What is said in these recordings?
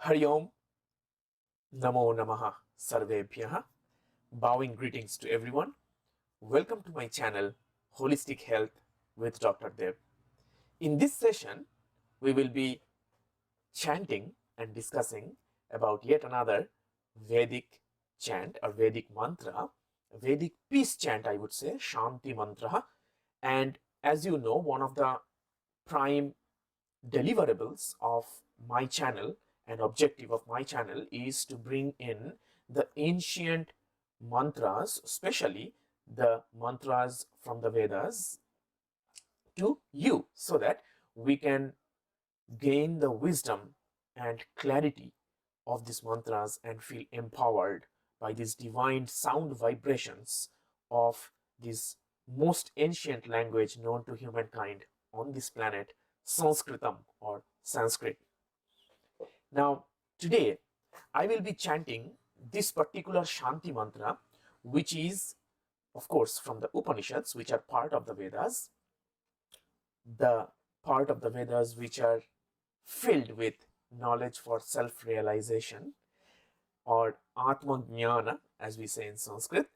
Hari Om, Namo Namaha, Sarvebhyaha. Bowing greetings to everyone. Welcome to my channel, Holistic Health with Dr. Dev. In this session, we will be chanting and discussing about yet another Vedic chant or Vedic mantra, Vedic peace chant, I would say, Śāntimantra. And as you know, one of the prime deliverables of my channel and objective of my channel is to bring in the ancient mantras, especially the mantras from the Vedas, to you so that we can gain the wisdom and clarity of these mantras and feel empowered by these divine sound vibrations of this most ancient language known to humankind on this planet, Sanskritam or Sanskrit. Now, today I will be chanting this particular Shanti mantra, which is, of course, from the Upanishads, which are part of the Vedas, the part of the Vedas which are filled with knowledge for self-realization, or Atma Jnana, as we say in Sanskrit,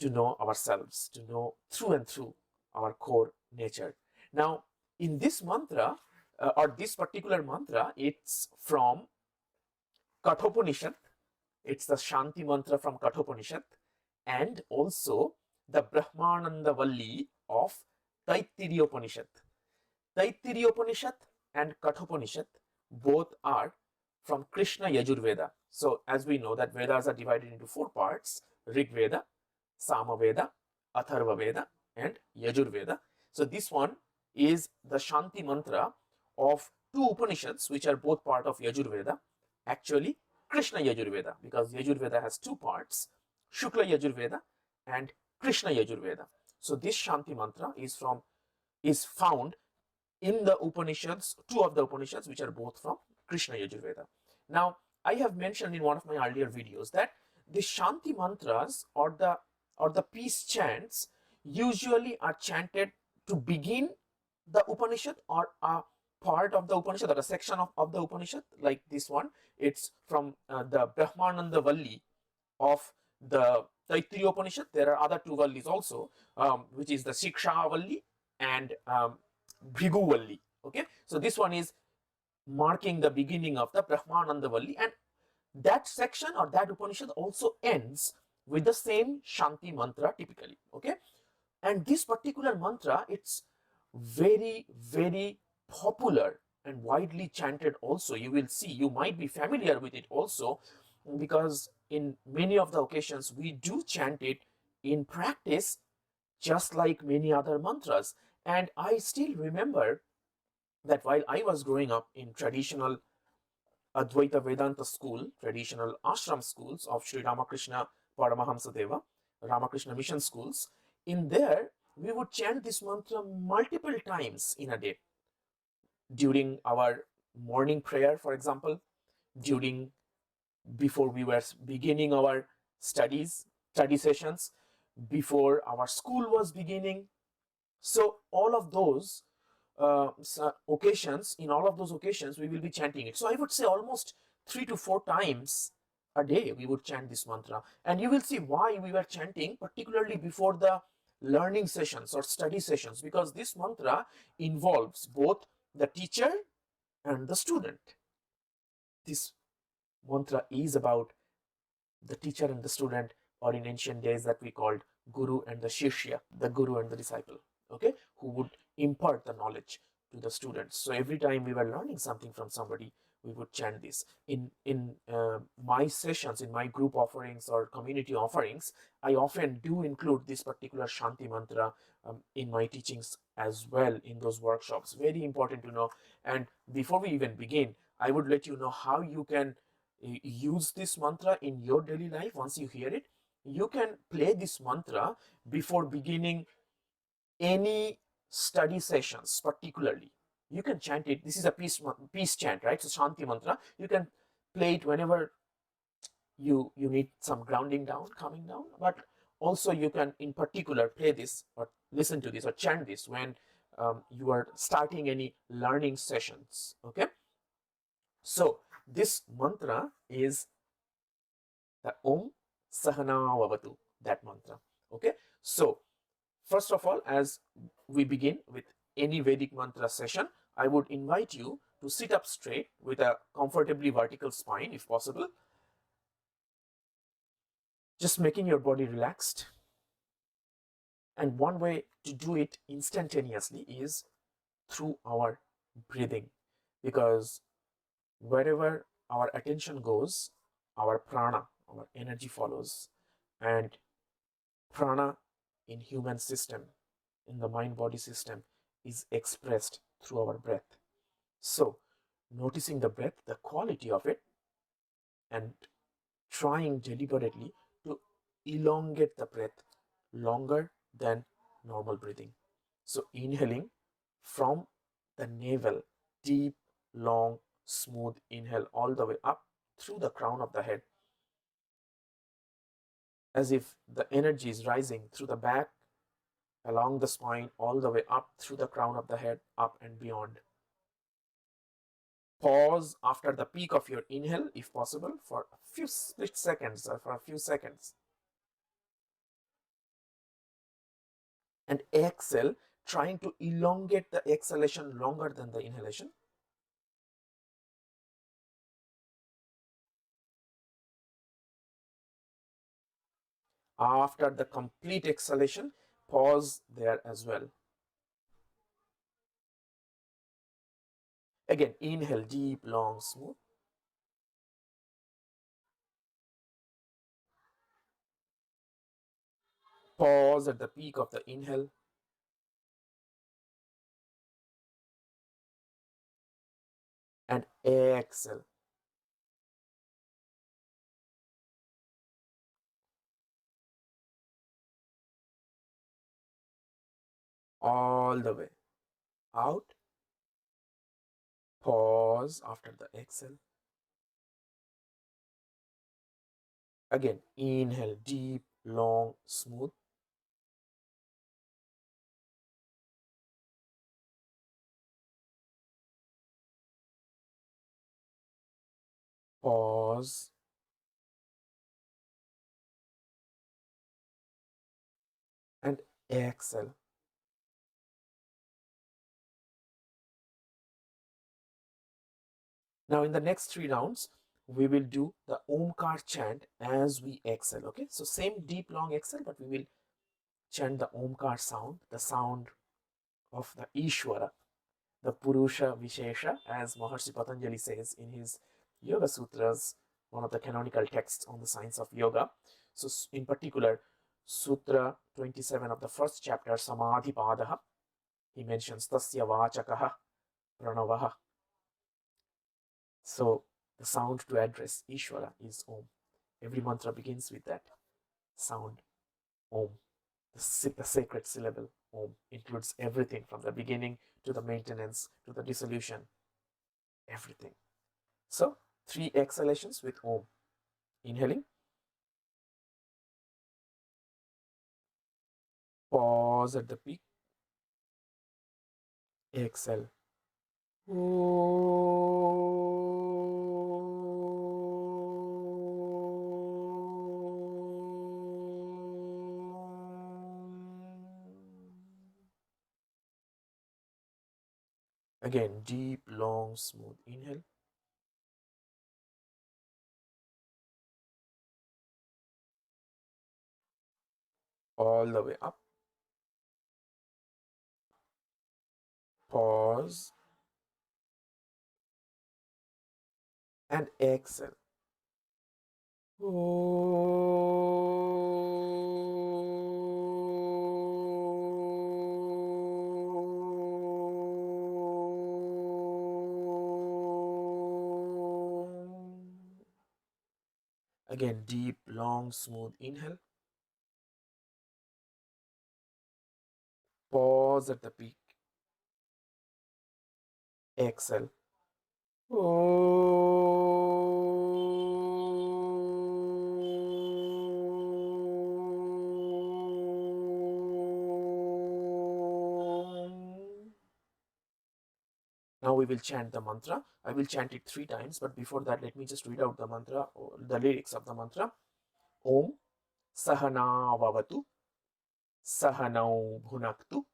to know ourselves, to know through and through our core nature. Now, in this mantra, or this particular mantra, it's from Kathopanishad. It's the Shanti mantra from Kathopanishad, and also the Brahmananda Valli of Taittiriya Upanishad. Taittiriya Upanishad and Kathopanishad both are from Krishna Yajurveda. So as we know that Vedas are divided into four parts: Rig Veda, Sama Veda, Atharva Veda, and Yajurveda. So this one is the Shanti mantra of two Upanishads which are both part of Yajurveda. Actually, Krishna Yajurveda, because Yajurveda has two parts, Shukla Yajurveda and Krishna Yajurveda. So this Shanti mantra is found in the Upanishads, two of the Upanishads which are both from Krishna Yajurveda. Now, I have mentioned in one of my earlier videos that the Shanti mantras or the peace chants usually are chanted to begin the Upanishad or a part of the Upanishad or a section of the Upanishad, like this one. It's from the Brahmananda Valli of the Taittiriya Upanishad. There are other two Vallis also, which is the Shiksha Valli and Bhrigu Valli. Okay, so this one is marking the beginning of the Brahmananda Valli, and that section or that Upanishad also ends with the same Shanti mantra typically. Okay, and this particular mantra, it's very, very popular and widely chanted also. You will see, you might be familiar with it also, because in many of the occasions we do chant it in practice just like many other mantras. And I still remember that while I was growing up in traditional Advaita Vedanta school, traditional ashram schools of Sri Ramakrishna Paramahamsa Deva, Ramakrishna mission schools, in there we would chant this mantra multiple times in a day. During our morning prayer, for example, before we were beginning our study sessions, before our school was beginning. So all of those occasions, in all of those occasions, we will be chanting it. So I would say almost 3 to 4 times a day we would chant this mantra. And you will see why we were chanting, particularly before the learning sessions or study sessions, because this mantra involves both the teacher and the student. This mantra is about the teacher and the student, or in ancient days that we called Guru and the Shishya, the Guru and the disciple, okay, who would impart the knowledge to the students. So every time we were learning something from somebody, we would chant this. In my sessions, in my group offerings or community offerings, I often do include this particular Shanti mantra in my teachings as well, in those workshops. Very important to know. And before we even begin, I would let you know how you can use this mantra in your daily life. Once you hear it, you can play this mantra before beginning any study sessions. Particularly, you can chant it. This is a peace chant, right? So Shanti mantra, you can play it whenever you need some grounding down, calming down, but also you can in particular play this or listen to this or chant this when you are starting any learning sessions. Okay, so this mantra is the Om Saha nāvavatu, that mantra. Okay, so first of all, as we begin with any Vedic mantra session, I would invite you to sit up straight with a comfortably vertical spine if possible, just making your body relaxed. And one way to do it instantaneously is through our breathing, because wherever our attention goes, our prana, our energy follows. And prana in human system, in the mind body system, is expressed through our breath. So noticing the breath, the quality of it, and trying deliberately to elongate the breath longer than normal breathing. So inhaling from the navel, deep, long, smooth inhale all the way up through the crown of the head, as if the energy is rising through the back, along the spine, all the way up through the crown of the head, up and beyond. Pause after the peak of your inhale, if possible, for a few split seconds or for a few seconds. And exhale, trying to elongate the exhalation longer than the inhalation. After the complete exhalation, pause there as well. Again, inhale deep, long, smooth. Pause at the peak of the inhale. And exhale. All the way out. Pause after the exhale. Again, inhale deep, long, smooth. Pause. And exhale. Now in the next 3 rounds, we will do the Omkar chant as we exhale. Okay, so same deep, long exhale, but we will chant the Omkar sound, the sound of the Ishvara, the Purusha Vishesha, as Maharshi Patanjali says in his Yoga Sutras, one of the canonical texts on the science of yoga. So in particular, Sutra 27 of the first chapter, Samadhi Padaha, he mentions Tasya Vachakaha Pranavaha. So the sound to address Ishvara is Om. Every mantra begins with that sound, Om. The sacred syllable, Om, includes everything from the beginning to the maintenance to the dissolution, everything. So 3 exhalations with Om. Inhaling. Pause at the peak. Exhale. Again, deep, long, smooth inhale. All the way up. Pause. And exhale. Again, deep, long, smooth inhale. Pause at the peak. Exhale. Now we will chant the mantra. I will chant it 3 times, but before that, let me just read out the mantra, or the lyrics of the mantra. Om Sahanavavatu Sahanau Bhunaktu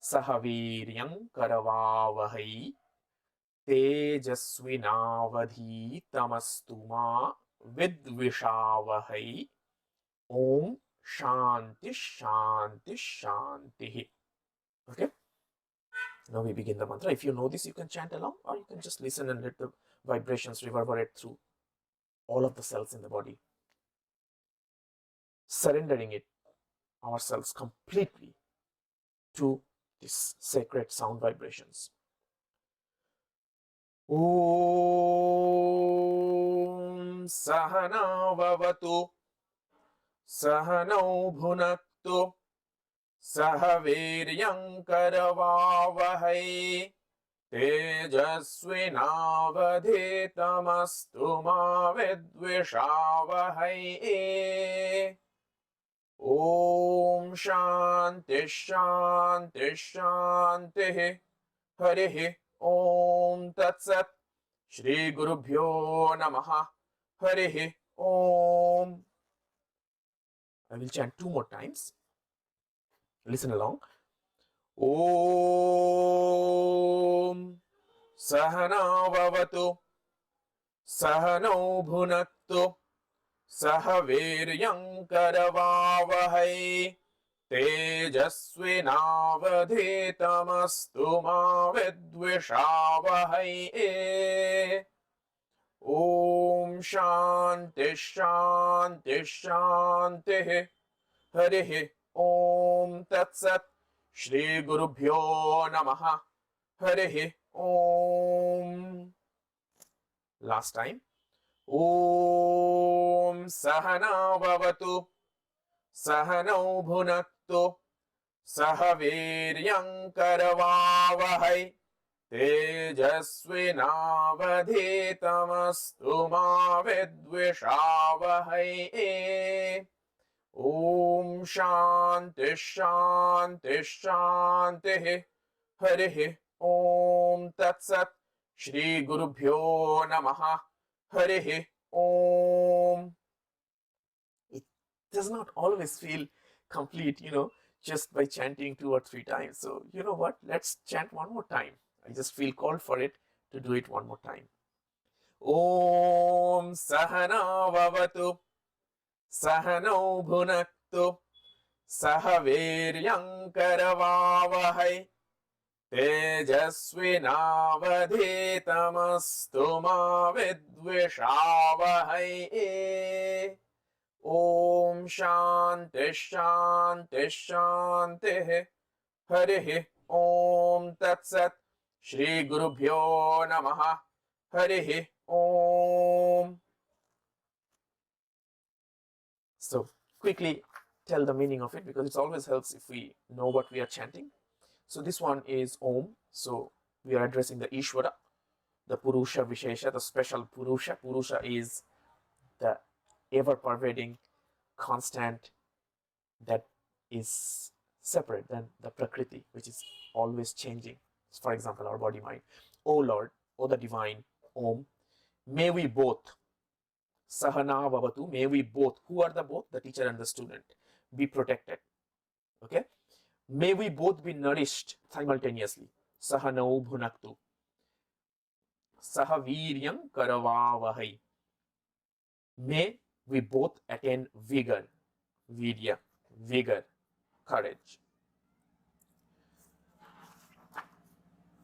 Sahaviryam Karavavahai Tejasvinavadhitamastu ma Vidvishavahai. Om Shanti Shanti Shanti. Okay. Now we begin the mantra. If you know this, you can chant along, or you can just listen and let the vibrations reverberate through all of the cells in the body. Surrendering ourselves completely to these sacred sound vibrations. Om Sahanavavatu Sahanau Bhunaktu Sahaviryam Karavavahai Tejasvinavadhitamastu ma Vidvishavahai. Om Shanti Shanti Shanti. Harihi Om Tat Sat. Shri Gurubhyo Namaha. Harihi Om. I will chant 2 more times. Listen along. Om Sahanavavatu Sahanau Bhunaktu Sahaviryam Karavavahai Tejasvinavadhitamastu ma Vidvishavahai. Om Shanti Shanti Shanti. Harihi Om Tat Sat. Shri Gurubhyo Namaha. Harihi Om. Last time. Om Sahanavavatu Sahanau Bhunaktu Sahaviryam Karavavahai Tejasvinavadhitamastu ma Vidvishavahai. Om Shanti Shanti Shanti. Harihi Om Tat Sat. Shri Gurubhyo Namaha. Harihi Om. It does not always feel complete, just by chanting 2 or 3 times. So, you know what? Let's chant one more time. I just feel called for it to do it one more time. Om Sahanavavatu Sahanau Bhunaktu Sahaviryam Karavavahai Tejasvinavadhitamastu ma Vidvishavahai. Om Shanti Shanti Shanti. Harihi Om Tat Sat. Shri Gurubhyo Namaha. Harihi Om. So quickly tell the meaning of it, because it always helps if we know what we are chanting. So this one is Om. So we are addressing the Ishvara, the Purusha Vishesha, the special Purusha. Purusha is the ever-pervading constant that is separate than the Prakriti, which is always changing. For example, our body mind. O Lord, O the Divine, Om, may we both, Sahanavavatu, may we both, who are the both? The teacher and the student, be protected. Okay? May we both be nourished simultaneously. Sahanau Bhunaktu. Sahaviryam Karavavahai. May we both attain vigor, virya, vigor, courage.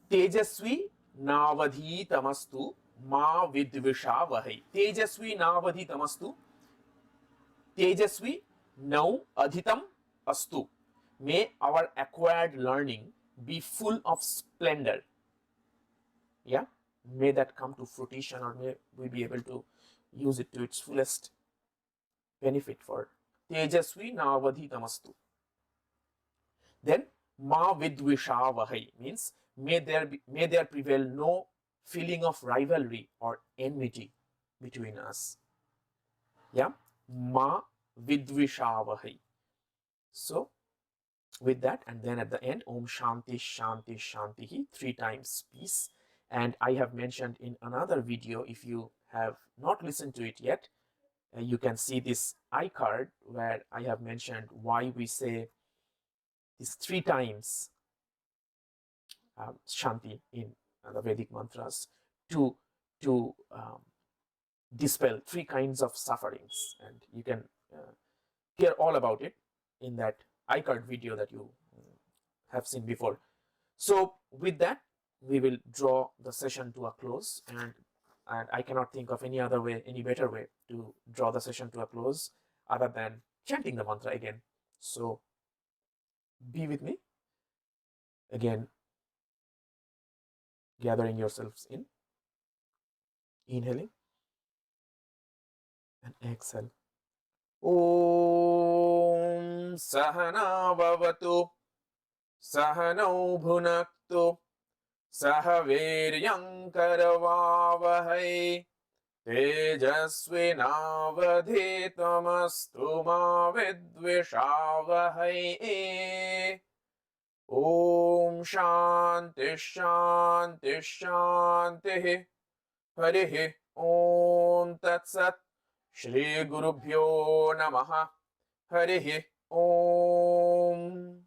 Tejasvi nāvadhitamastu ma vidvishavahai. Tejasvi nāvadhitamastu. Tejasvi now adhitam astu. May our acquired learning be full of splendor. Yeah, may that come to fruition, or may we be able to use it to its fullest benefit for Tejasvi nāvadhitamastu. Then ma vidvishavahai means may there prevail no feeling of rivalry or enmity between us. Yeah, ma vidvishavahai. So with that, and then at the end, Om Shanti Shanti Shantihi, 3 times peace. And I have mentioned in another video, if you have not listened to it yet, you can see this iCard where I have mentioned why we say this 3 times Shanti in the Vedic mantras to dispel 3 kinds of sufferings, and you can hear all about it in that iCard video that you have seen before. So with that, we will draw the session to a close, and I cannot think of any other way, any better way to draw the session to a close other than chanting the mantra again. So be with me again, gathering yourselves in, inhaling and exhale. Om Sahanavavatu Sahanau Bhunaktu Sahaviryam Karavavahai Tejasvinavadhitamastu ma vidvishavahai. Om Shanti Shanti Shanti. Harihi Om Tat Sat. Shri Gurubhyo Namaha. Harihi Om.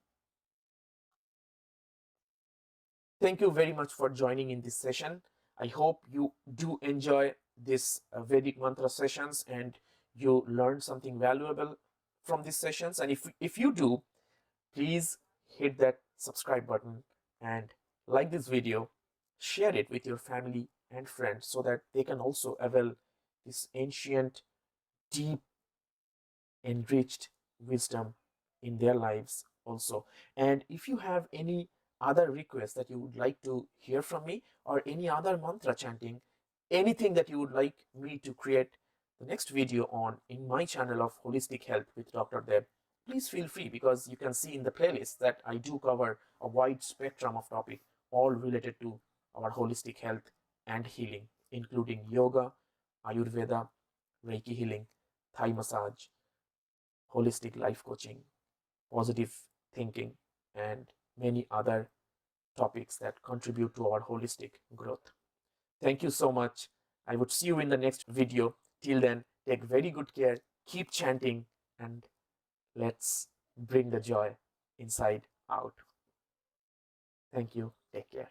Thank you very much for joining in this session. I hope you do enjoy this Vedic mantra sessions and you learned something valuable from these sessions. And if you do, please hit that subscribe button and like this video, share it with your family and friends so that they can also avail this ancient, deep, enriched wisdom in their lives also. And if you have any other requests that you would like to hear from me, or any other mantra chanting, anything that you would like me to create the next video on in my channel of Holistic Health with Dr. Deb, please feel free, because you can see in the playlist that I do cover a wide spectrum of topic, all related to our holistic health and healing, including yoga, Ayurveda, Reiki healing, Thai massage, holistic life coaching, positive thinking, and many other topics that contribute to our holistic growth. Thank you so much. I would see you in the next video. Till then, take very good care, keep chanting, and let's bring the joy inside out. Thank you. Take care.